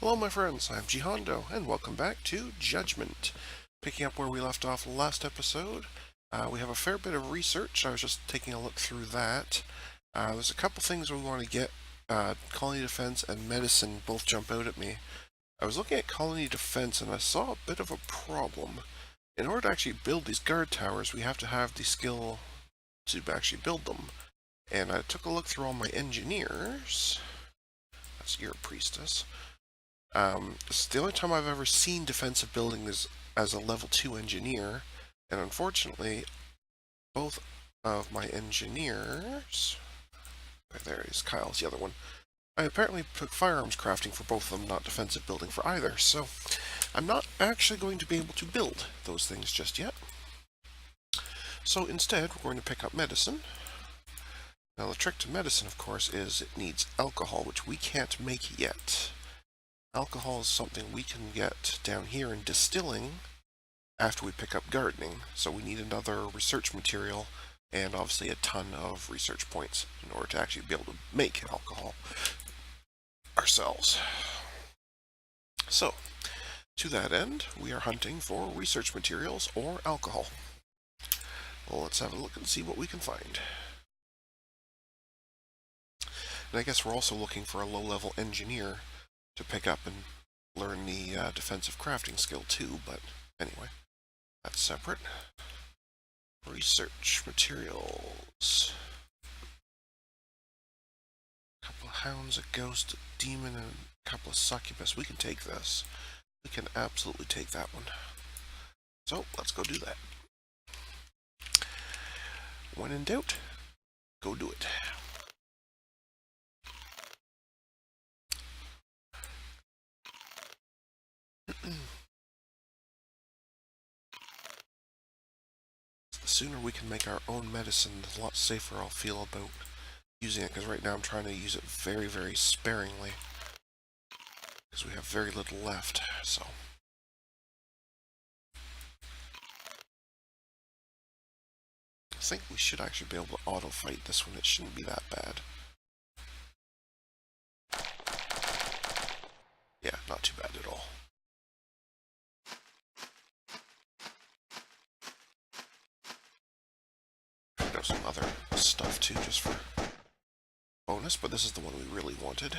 Hello my friends, I'm GHondo, and welcome back to Judgment. Picking up where we left off last episode, we have a fair bit of research. I was just taking a look through that. There's a couple things we want to get. Colony Defense and Medicine both jump out at me. I was looking at Colony Defense and I saw a bit of a problem. In order to actually build these guard towers, we have to have the skill to actually build them. And I took a look through all my engineers. That's your priestess. This is the only time I've ever seen defensive building as a level 2 engineer, and unfortunately, both of my engineers, there is Kyle's the other one, I apparently took firearms crafting for both of them, not defensive building for either, so I'm not actually going to be able to build those things just yet. So instead, we're going to pick up medicine. Now the trick to medicine, of course, is it needs alcohol, which we can't make yet. Alcohol is something we can get down here in distilling after we pick up gardening, so we need another research material and obviously a ton of research points in order to actually be able to make alcohol ourselves. So, to that end, we are hunting for research materials or alcohol. Well, let's have a look and see what we can find. And I guess we're also looking for a low-level engineer to pick up and learn the defensive crafting skill too, but anyway, that's separate. Research materials. A couple of hounds, a ghost, a demon, and a couple of succubus. We can take this. We can absolutely take that one. So, let's go do that. When in doubt, go do it. The sooner we can make our own medicine, the lot safer I'll feel about using it, because right now I'm trying to use it very, very sparingly, because we have very little left, so. I think we should actually be able to auto-fight this one. It shouldn't be that bad. Yeah, not too bad at all. There's some other stuff too, just for bonus, but this is the one we really wanted.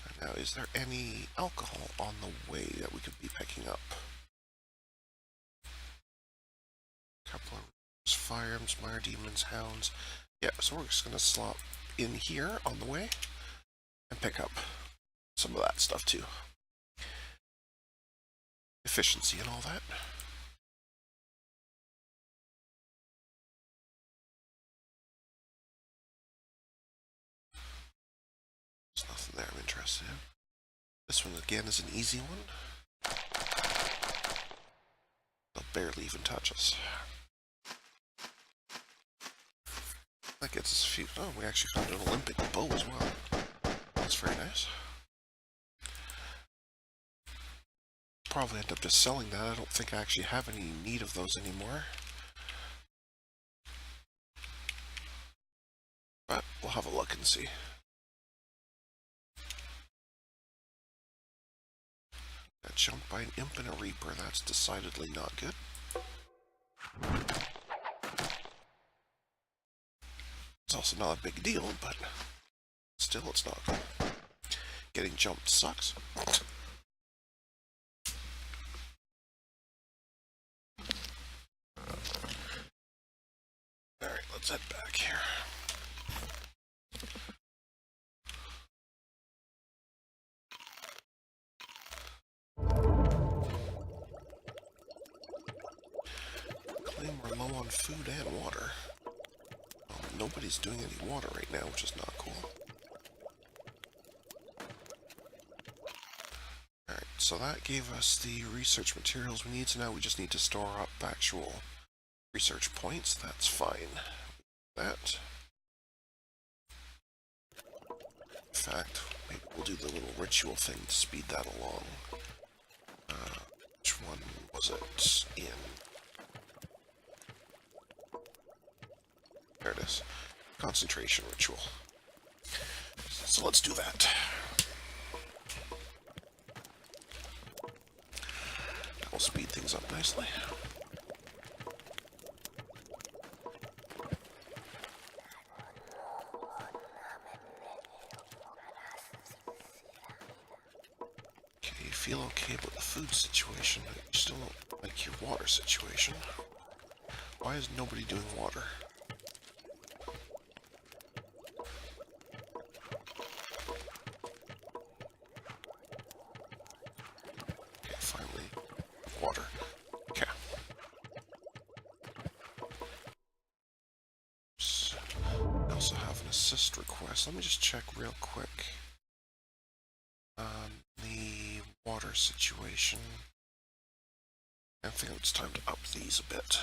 And now, is there any alcohol on the way that we could be picking up? A couple of firearms, mire demons, hounds. Yeah, so we're just gonna slop in here on the way and pick up some of that stuff too. Efficiency and all that. There's nothing there I'm interested in. This one again is an easy one. They'll barely even touch us. That gets us a few. Oh, we actually found an Olympic bow as well. That's very nice. Probably end up just selling that. I don't think I actually have any need of those anymore. But we'll have a look and see. Got jumped by an imp and a reaper. That's decidedly not good. It's also not a big deal, but still it's not good. Getting jumped sucks. Alright, let's head back here. Claim we're low on food and water. Nobody's doing any water right now, which is not cool. Alright, so that gave us the research materials we need, so now we just need to store up actual research points. That's fine. That. In fact, maybe we'll do the little ritual thing to speed that along. Which one was it in? There it is. Concentration ritual. So let's do that. That will speed things up nicely. Okay, you feel okay about the food situation, but you still don't like your water situation. Why is nobody doing water? Okay, finally, water. Okay. So, I also have an assist request. Let me just check real quick. The water situation. I think it's time to up these a bit.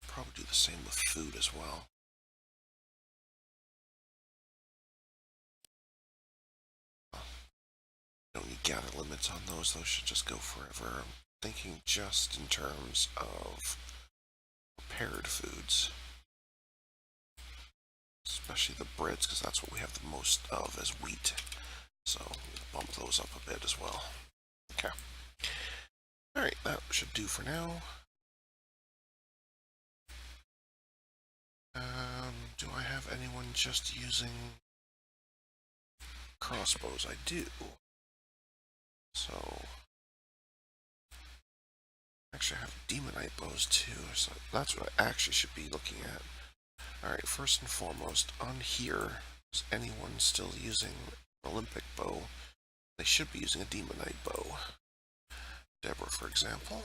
Probably do the same with food as well. Don't need gather limits on those. Those should just go forever. I'm thinking just in terms of prepared foods. Especially the breads, because that's what we have the most of as wheat. So we'll bump those up a bit as well. Okay. Alright, that should do for now. Do I have anyone just using crossbows? I do. So actually I have demonite bows too, so that's what I actually should be looking at. Alright, first and foremost, on here, is anyone still using an Olympic bow? They should be using a demonite bow. Deborah, for example.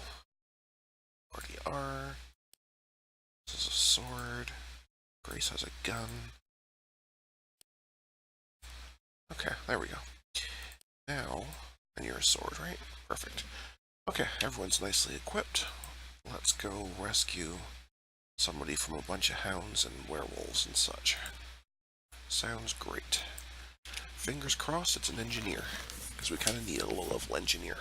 Already are. This is a sword. Grace has a gun. Okay, there we go. Now, and you're a sword, right? Perfect. Okay, everyone's nicely equipped. Let's go rescue somebody from a bunch of hounds and werewolves and such. Sounds great. Fingers crossed it's an engineer, because we kind of need a low-level engineer.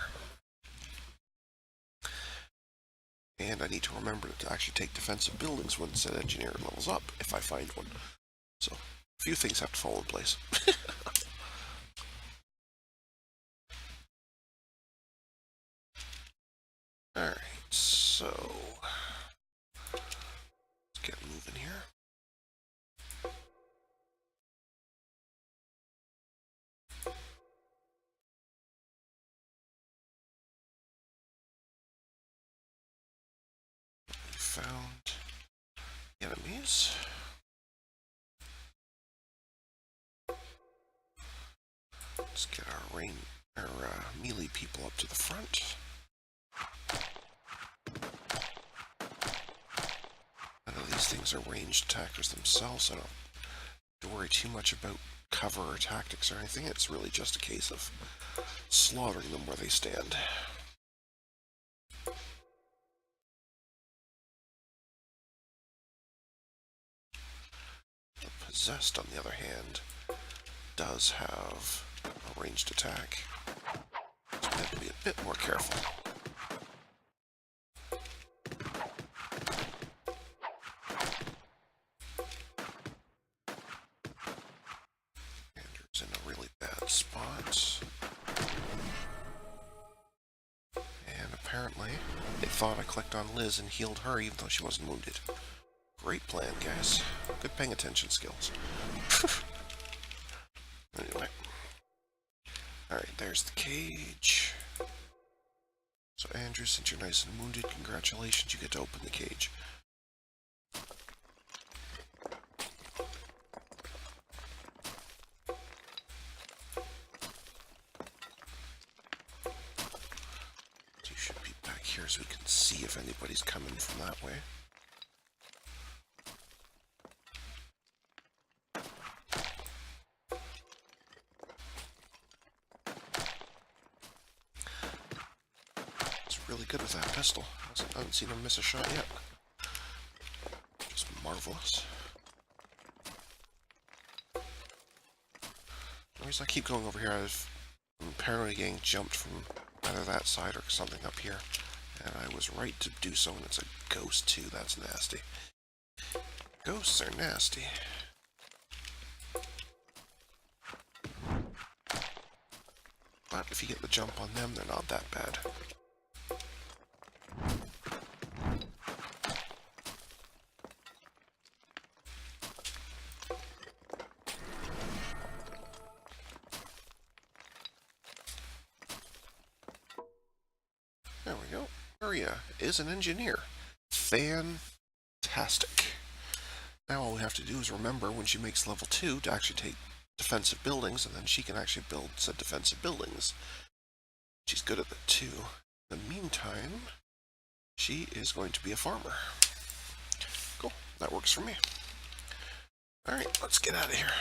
And I need to remember to actually take defensive buildings when said engineer levels up, if I find one. So, a few things have to fall in place. Alright, so let's get moving here. We found enemies. Let's get our melee people up to the front. I know these things are ranged attackers themselves, so I don't have to worry too much about cover or tactics or anything. It's really just a case of slaughtering them where they stand. The possessed, on the other hand, does have a ranged attack, so we have to be a bit more careful. Andrew's in a really bad spot. And apparently, they thought I clicked on Liz and healed her even though she wasn't wounded. Great plan, guys. Good paying attention skills. Anyway. Alright, there's the cage. So Andrew, since you're nice and wounded, congratulations, you get to open the cage. So you should be back here so we can see if anybody's coming from that way. Really good with that pistol. I haven't seen him miss a shot yet. Just marvelous. The reason I keep going over here, I'm apparently getting jumped from either that side or something up here. And I was right to do so, and it's a ghost too. That's nasty. Ghosts are nasty. but if you get the jump on them, they're not that bad. There we go. Maria is an engineer. Fantastic. Now all we have to do is remember when she makes level 2 to actually take defensive buildings, and then she can actually build said defensive buildings. She's good at that too. In the meantime, she is going to be a farmer. Cool. That works for me. Alright, let's get out of here.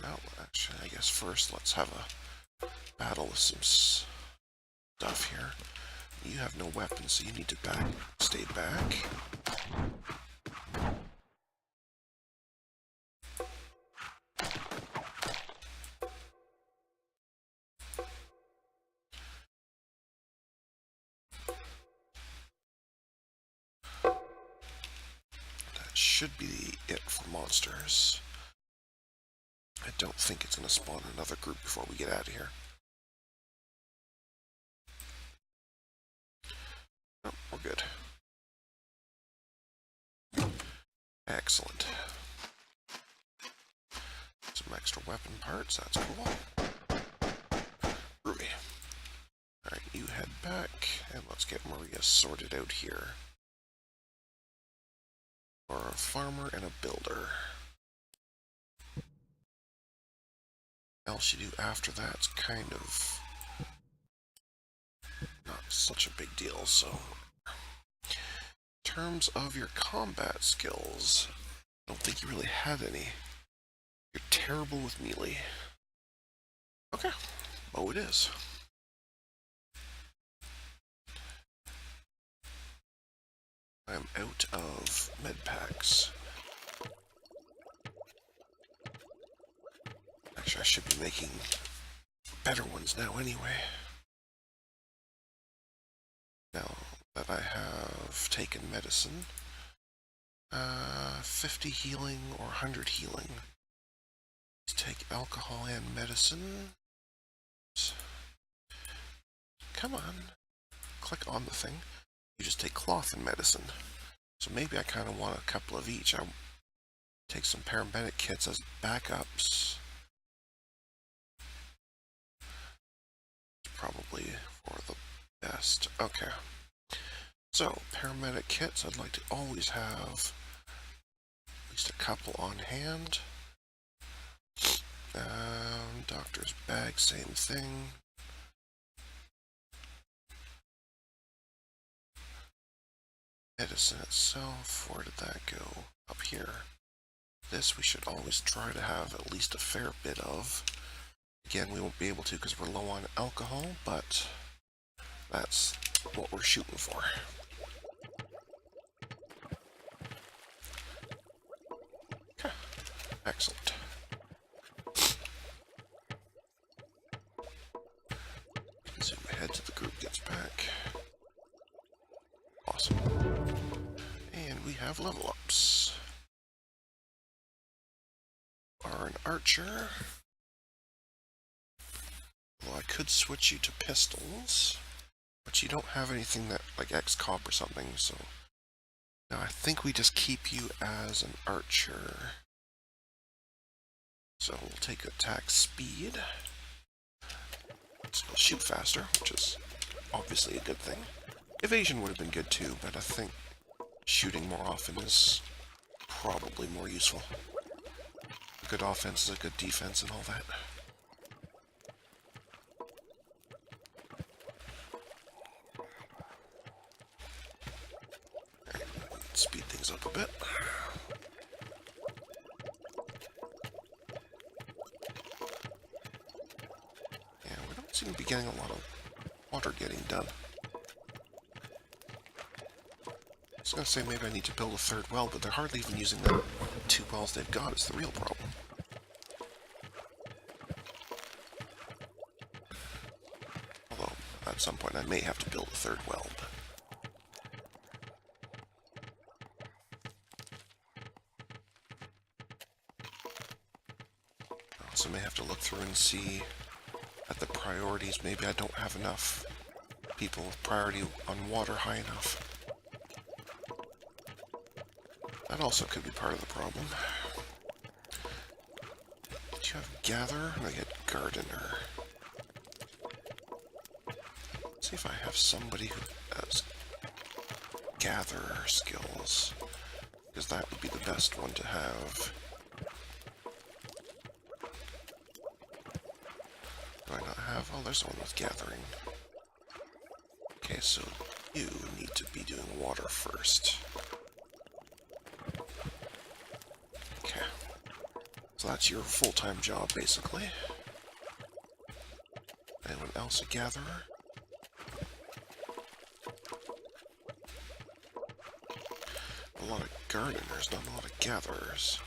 Well, actually, I guess first let's have a battle with some stuff here. You have no weapons, so you need to stay back. That should be it for monsters. I don't think it's going to spawn another group before we get out of here. Oh, we're good. Excellent. Some extra weapon parts, that's cool. Ruby. Alright, you head back, and let's get Maria sorted out here. Or a farmer and a builder. What else you do after that's kind of not such a big deal, so in terms of your combat skills, I don't think you really had any. You're terrible with melee. Okay. Oh, it is. I'm out of med packs. Actually, I should be making better ones now anyway. Now that I have taken medicine, 50 healing or 100 healing. Let's take alcohol and medicine. Come on. Click on the thing. You just take cloth and medicine. So maybe I kind of want a couple of each. I'll take some paramedic kits as backups. Probably for the best. Okay. So, paramedic kits, I'd like to always have at least a couple on hand. Doctor's bag, same thing. Medicine itself, where did that go? Up here. This we should always try to have at least a fair bit of. Again, we won't be able to because we're low on alcohol, but that's what we're shooting for. Okay. Excellent. Zoom ahead till the group gets back. Awesome. And we have level ups. Are an archer. Well, I could switch you to pistols, but you don't have anything that like X-Cop or something, so now I think we just keep you as an archer. So we'll take attack speed. So we'll shoot faster, which is obviously a good thing. Evasion would have been good too, but I think shooting more often is probably more useful. A good offense is a good defense and all that. Speed things up a bit. Yeah, we don't seem to be getting a lot of water getting done. I was going to say maybe I need to build a third well, but they're hardly even using the 2 wells they've got. It's the real problem. Although, at some point I may have to build a third well, but also may have to look through and see at the priorities. Maybe I don't have enough people with priority on water high enough. That also could be part of the problem. Did you have gather? I get gardener. Let's see if I have somebody who has gatherer skills, because that would be the best one to have. Do I not have? Oh, there's one with gathering. Okay, so you need to be doing water first. Okay. So that's your full-time job, basically. Anyone else a gatherer? A lot of gardeners, not a lot of gatherers.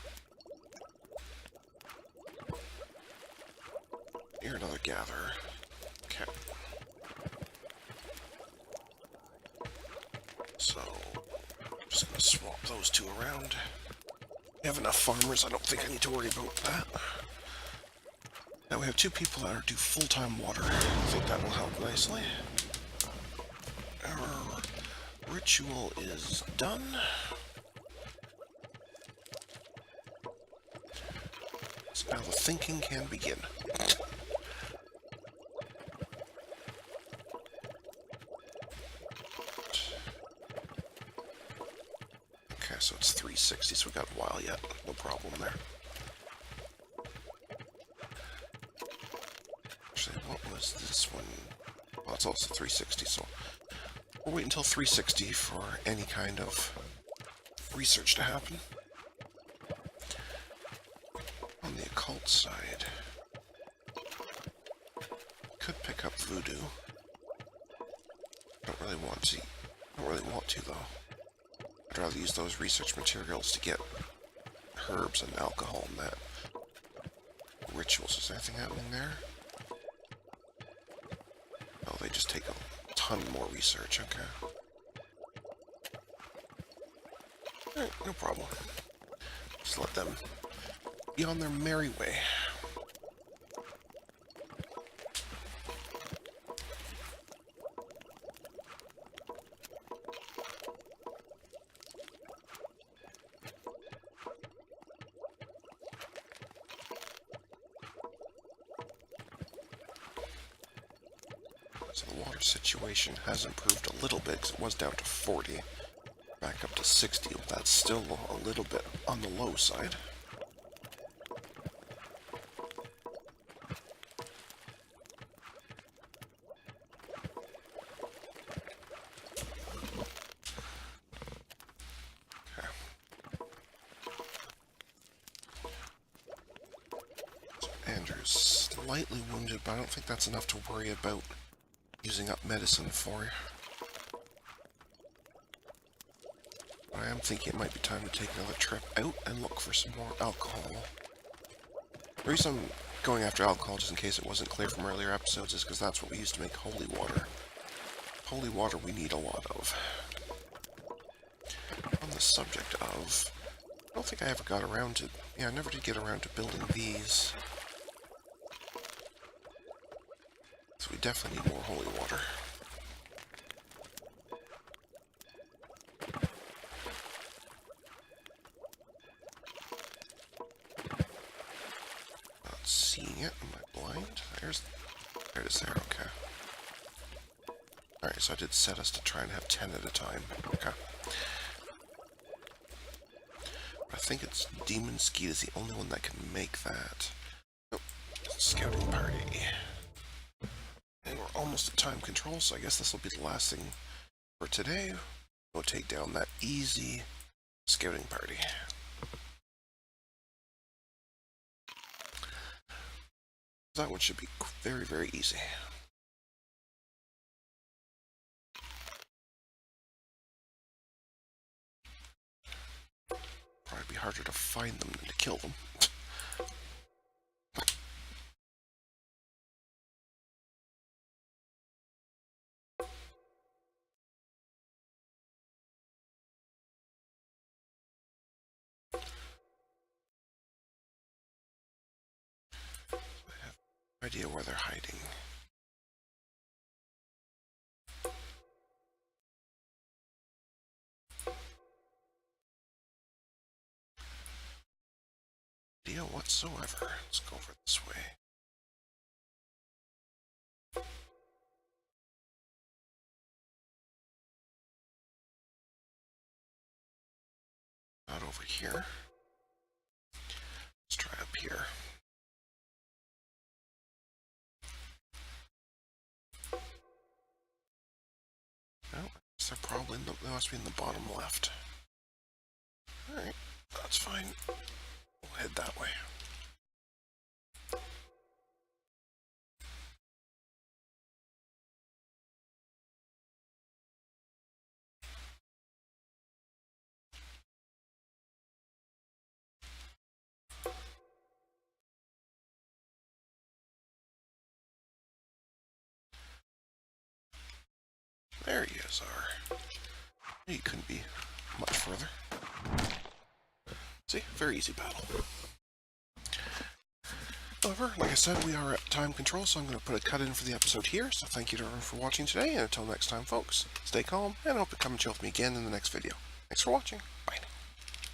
You're another gatherer. Okay. So, I'm just going to swap those two around. We have enough farmers, I don't think I need to worry about that. Now we have two people that do full-time water. I think that will help nicely. Our ritual is done. So now the thinking can begin. Okay, so it's 360, so we got a while yet. No problem there. Actually, what was this one? Well, it's also 360, so we'll wait until 360 for any kind of research to happen. On the occult side, could pick up voodoo. Don't really want to though. I'd rather use those research materials to get herbs and alcohol and that. Rituals, is anything happening there? Oh, they just take a ton more research, okay. Alright, no problem. Just let them be on their merry way. So the water situation has improved a little bit, because it was down to 40. Back up to 60, but that's still a little bit on the low side. Okay. So Andrew's slightly wounded, but I don't think that's enough to worry about using up medicine for. I am thinking it might be time to take another trip out and look for some more alcohol. The reason I'm going after alcohol, just in case it wasn't clear from earlier episodes, is because that's what we used to make holy water. Holy water we need a lot of. On the subject of, I don't think I ever got around to, I never did get around to building these. So we definitely need more holy water. Not seeing it. Am I blind? There it is there, okay. Alright, so I did set us to try and have 10 at a time. Okay. I think it's Demon Skeet is the only one that can make that. Oh, scouting party. And we're almost at time control, so I guess this will be the last thing for today. We'll take down that easy scouting party. That one should be very, very easy. Probably be harder to find them than to kill them. idea where they're hiding. Idea whatsoever. Let's go over this way. Not over here. Let's try up here. No, they're probably they must be in the bottom left. Alright, that's fine. We'll head that way. There you are. You couldn't be much further. See, very easy battle. However, like I said, we are at time control, so I'm going to put a cut in for the episode here. So thank you to everyone for watching today, and until next time, folks, stay calm, and I hope you come and chill with me again in the next video. Thanks for watching. Bye now.